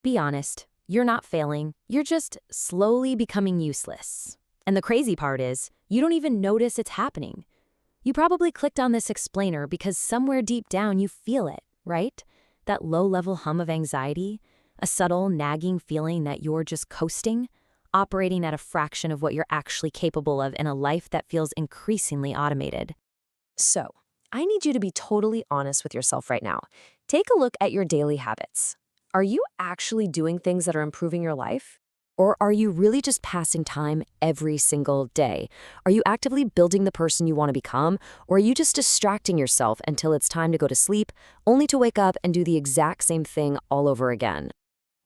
Be honest, you're not failing. You're just slowly becoming useless. And the crazy part is, you don't even notice it's happening. You probably clicked on this explainer because somewhere deep down you feel it, right? That low-level hum of anxiety, a subtle, nagging feeling that you're just coasting, operating at a fraction of what you're actually capable of in a life that feels increasingly automated. So, I need you to be totally honest with yourself right now. Take a look at your daily habits. Are you actually doing things that are improving your life? Or are you really just passing time every single day? Are you actively building the person you want to become? Or are you just distracting yourself until it's time to go to sleep, only to wake up and do the exact same thing all over again?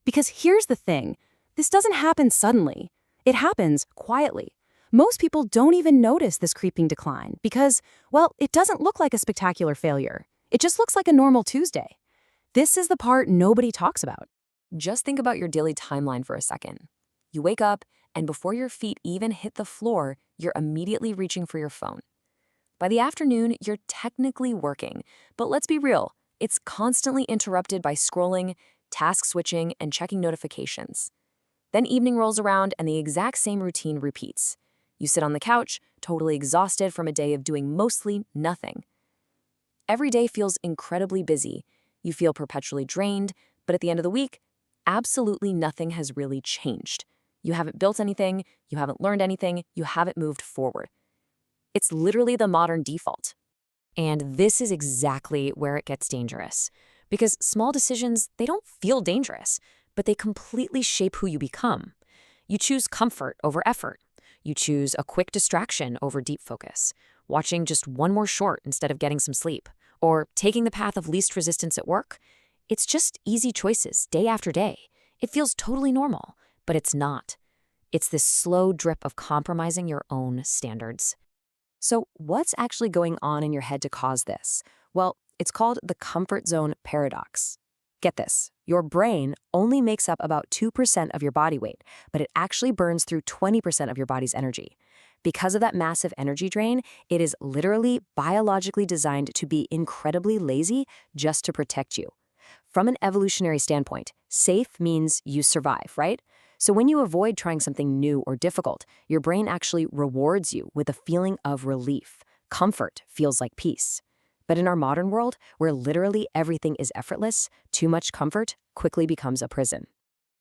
Because here's the thing, this doesn't happen suddenly. It happens quietly. Most people don't even notice this creeping decline because, well, it doesn't look like a spectacular failure. It just looks like a normal Tuesday. This is the part nobody talks about. Just think about your daily timeline for a second. You wake up, and before your feet even hit the floor, you're immediately reaching for your phone. By the afternoon, you're technically working, but let's be real, it's constantly interrupted by scrolling, task switching, and checking notifications. Then evening rolls around and the exact same routine repeats. You sit on the couch, totally exhausted from a day of doing mostly nothing. Every day feels incredibly busy. You feel perpetually drained, but at the end of the week, absolutely nothing has really changed. You haven't built anything, you haven't learned anything, you haven't moved forward. It's literally the modern default. And this is exactly where it gets dangerous. Because small decisions, they don't feel dangerous, but they completely shape who you become. You choose comfort over effort. You choose a quick distraction over deep focus, watching just one more short instead of getting some sleep, or taking the path of least resistance at work. It's just easy choices day after day. It feels totally normal, but it's not. It's this slow drip of compromising your own standards. So what's actually going on in your head to cause this? Well, it's called the comfort zone paradox. Get this, your brain only makes up about 2% of your body weight, but it actually burns through 20% of your body's energy. Because of that massive energy drain, it is literally biologically designed to be incredibly lazy just to protect you. From an evolutionary standpoint, safe means you survive, right? So when you avoid trying something new or difficult, your brain actually rewards you with a feeling of relief. Comfort feels like peace. But in our modern world, where literally everything is effortless, too much comfort quickly becomes a prison.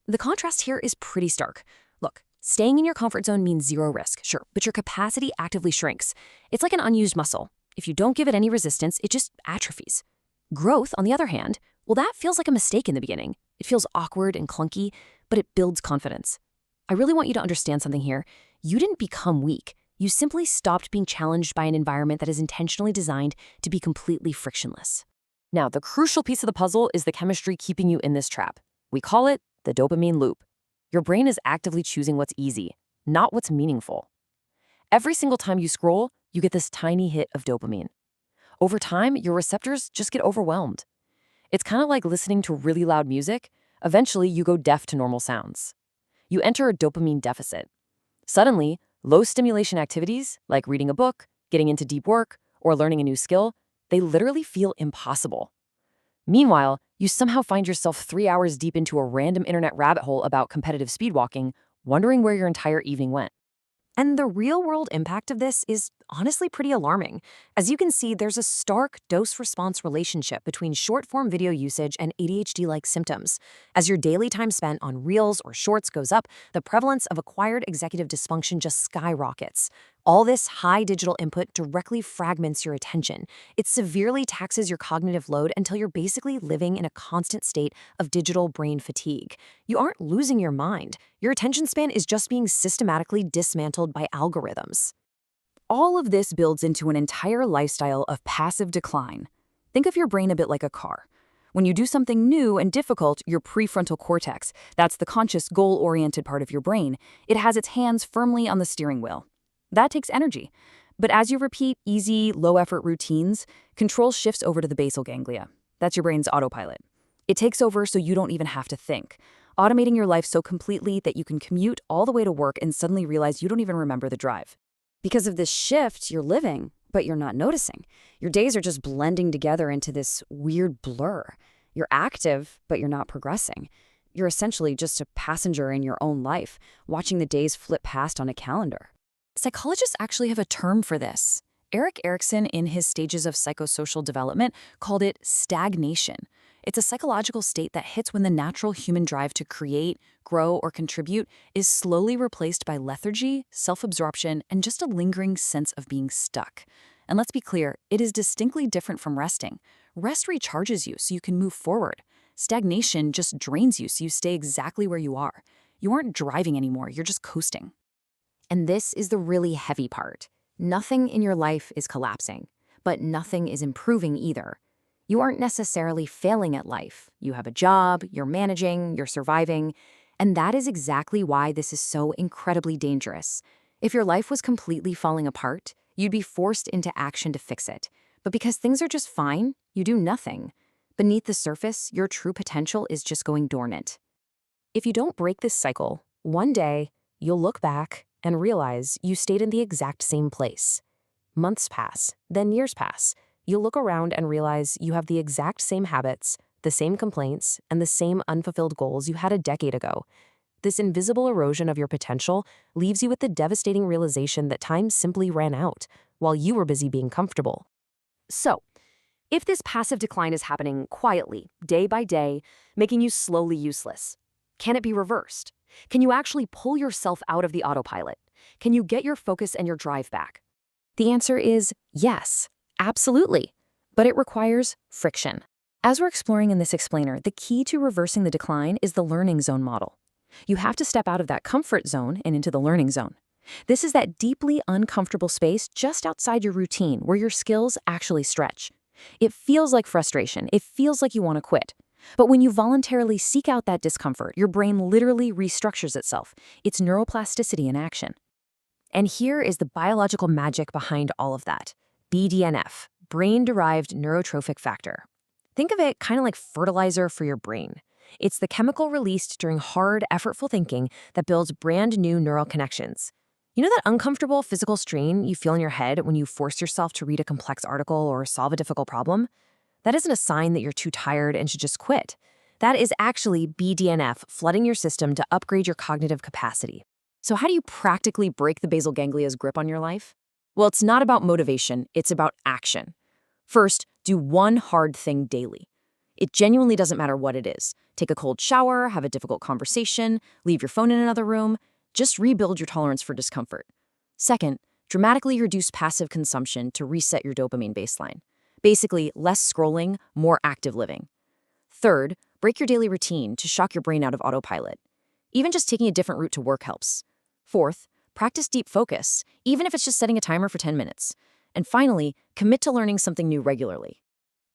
The contrast here is pretty stark. Look, staying in your comfort zone means zero risk, sure, but your capacity actively shrinks. It's like an unused muscle. If you don't give it any resistance, it just atrophies. Growth, on the other hand, well, that feels like a mistake in the beginning. It feels awkward and clunky, but it builds confidence. I really want you to understand something here. You didn't become weak. You simply stopped being challenged by an environment that is intentionally designed to be completely frictionless. Now, the crucial piece of the puzzle is the chemistry keeping you in this trap. We call it the dopamine loop. Your brain is actively choosing what's easy, not what's meaningful. Every single time you scroll, you get this tiny hit of dopamine. Over time, your receptors just get overwhelmed. It's kind of like listening to really loud music. Eventually, you go deaf to normal sounds. You enter a dopamine deficit. Suddenly, low stimulation activities, like reading a book, getting into deep work, or learning a new skill, they literally feel impossible. Meanwhile, you somehow find yourself 3 hours deep into a random internet rabbit hole about competitive speedwalking, wondering where your entire evening went. And the real-world impact of this is honestly pretty alarming. As you can see, there's a stark dose-response relationship between short-form video usage and ADHD-like symptoms. As your daily time spent on Reels or Shorts goes up, the prevalence of acquired executive dysfunction just skyrockets. All this high digital input directly fragments your attention. It severely taxes your cognitive load until you're basically living in a constant state of digital brain fatigue. You aren't losing your mind. Your attention span is just being systematically dismantled by algorithms. All of this builds into an entire lifestyle of passive decline. Think of your brain a bit like a car. When you do something new and difficult, your prefrontal cortex, that's the conscious, goal-oriented part of your brain, it has its hands firmly on the steering wheel. That takes energy. But as you repeat easy, low-effort routines, control shifts over to the basal ganglia. That's your brain's autopilot. It takes over so you don't even have to think, automating your life so completely that you can commute all the way to work and suddenly realize you don't even remember the drive. Because of this shift, you're living, but you're not noticing. Your days are just blending together into this weird blur. You're active, but you're not progressing. You're essentially just a passenger in your own life, watching the days flip past on a calendar. Psychologists actually have a term for this. Erik Erikson, in his Stages of Psychosocial Development, called it stagnation. It's a psychological state that hits when the natural human drive to create, grow, or contribute is slowly replaced by lethargy, self-absorption, and just a lingering sense of being stuck. And let's be clear, it is distinctly different from resting. Rest recharges you so you can move forward. Stagnation just drains you so you stay exactly where you are. You aren't driving anymore, you're just coasting. And this is the really heavy part. Nothing in your life is collapsing, but nothing is improving either. You aren't necessarily failing at life. You have a job, you're managing, you're surviving, and that is exactly why this is so incredibly dangerous. If your life was completely falling apart, you'd be forced into action to fix it. But because things are just fine, you do nothing. Beneath the surface, your true potential is just going dormant. If you don't break this cycle, one day you'll look back and realize you stayed in the exact same place. Months pass, then years pass. You'll look around and realize you have the exact same habits, the same complaints, and the same unfulfilled goals you had a decade ago. This invisible erosion of your potential leaves you with the devastating realization that time simply ran out while you were busy being comfortable. So, if this passive decline is happening quietly, day by day, making you slowly useless, can it be reversed? Can you actually pull yourself out of the autopilot? Can you get your focus and your drive back? The answer is yes, absolutely. But it requires friction. As we're exploring in this explainer, the key to reversing the decline is the learning zone model. You have to step out of that comfort zone and into the learning zone. This is that deeply uncomfortable space just outside your routine where your skills actually stretch. It feels like frustration. It feels like you want to quit. But when you voluntarily seek out that discomfort, your brain literally restructures itself. It's neuroplasticity in action. And here is the biological magic behind all of that. BDNF, brain-derived neurotrophic factor. Think of it kind of like fertilizer for your brain. It's the chemical released during hard, effortful thinking that builds brand new neural connections. You know that uncomfortable physical strain you feel in your head when you force yourself to read a complex article or solve a difficult problem? That isn't a sign that you're too tired and should just quit. That is actually BDNF flooding your system to upgrade your cognitive capacity. So how do you practically break the basal ganglia's grip on your life? Well, it's not about motivation, it's about action. First, do one hard thing daily. It genuinely doesn't matter what it is. Take a cold shower, have a difficult conversation, leave your phone in another room. Just rebuild your tolerance for discomfort. Second, dramatically reduce passive consumption to reset your dopamine baseline. Basically, less scrolling, more active living. Third, break your daily routine to shock your brain out of autopilot. Even just taking a different route to work helps. Fourth, practice deep focus, even if it's just setting a timer for 10 minutes. And finally, commit to learning something new regularly.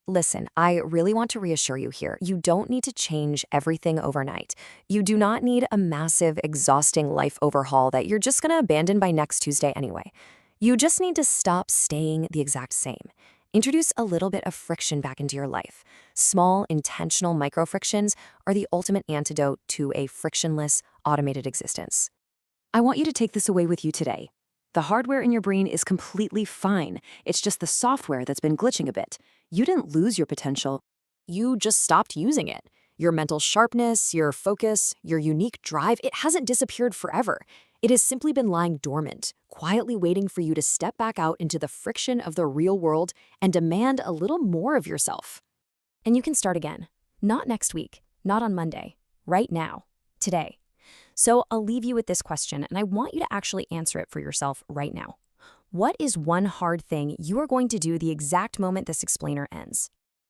Listen, I really want to reassure you here. You don't need to change everything overnight. You do not need a massive, exhausting life overhaul that you're just going to abandon by next Tuesday anyway. You just need to stop staying the exact same. Introduce a little bit of friction back into your life. Small, intentional micro-frictions are the ultimate antidote to a frictionless, automated existence. I want you to take this away with you today. The hardware in your brain is completely fine. It's just the software that's been glitching a bit. You didn't lose your potential. You just stopped using it. Your mental sharpness, your focus, your unique drive, it hasn't disappeared forever. It has simply been lying dormant, quietly waiting for you to step back out into the friction of the real world and demand a little more of yourself. And you can start again. Not next week, not on Monday, right now, today. So I'll leave you with this question, and I want you to actually answer it for yourself right now. What is one hard thing you are going to do the exact moment this explainer ends?